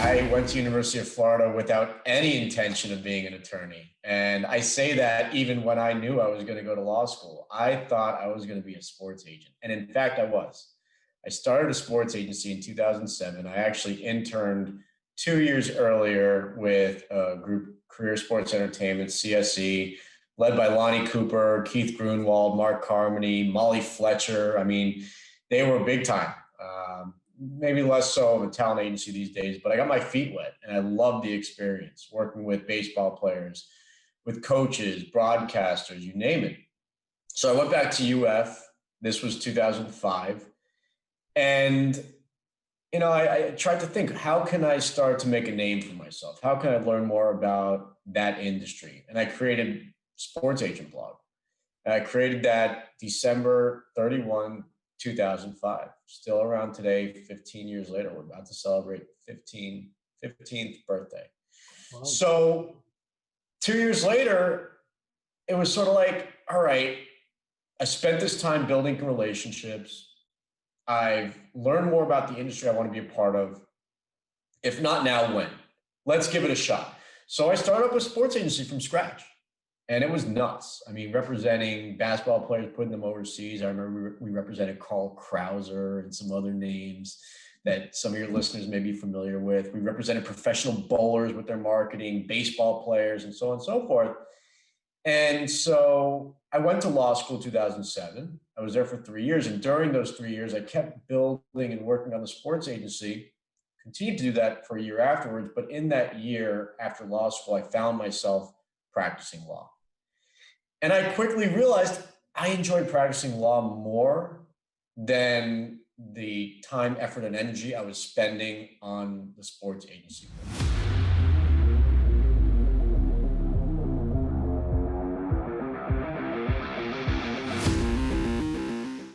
I went to University of Florida without any intention of being an attorney. And I say that even when I knew I was going to go to law school. I thought I was going to be a sports agent. And in fact, I was. I started a sports agency in 2007. I actually interned 2 years earlier with a group, Career Sports Entertainment, CSE, led by Lonnie Cooper, Keith Grunwald, Mark Carmody, Molly Fletcher. I mean, they were big time. Maybe less so of a talent agency these days, but I got my feet wet and I loved the experience working with baseball players, with coaches, broadcasters, you name it. So I went back to UF. This was 2005. And, I tried to think, how can I start to make a name for myself? How can I learn more about that industry? And I created Sports Agent Blog. And I created that December 31, 2005. Still around today, 15 years later. We're about to celebrate 15th birthday. Wow. So 2 years later, it was sort of like, all right, I spent this time building relationships. I've learned more about the industry I want to be a part of. If not now, when? Let's give it a shot. So I started up a sports agency from scratch. And it was nuts. I mean, representing basketball players, putting them overseas. I remember we represented Carl Krauser and some other names that some of your listeners may be familiar with. We represented professional bowlers with their marketing, baseball players, and so on and so forth. And so I went to law school in 2007. I was there for 3 years. And during those 3 years, I kept building and working on the sports agency, continued to do that for a year afterwards. But in that year after law school, I found myself practicing law. And I quickly realized I enjoyed practicing law more than the time, effort, and energy I was spending on the sports agency.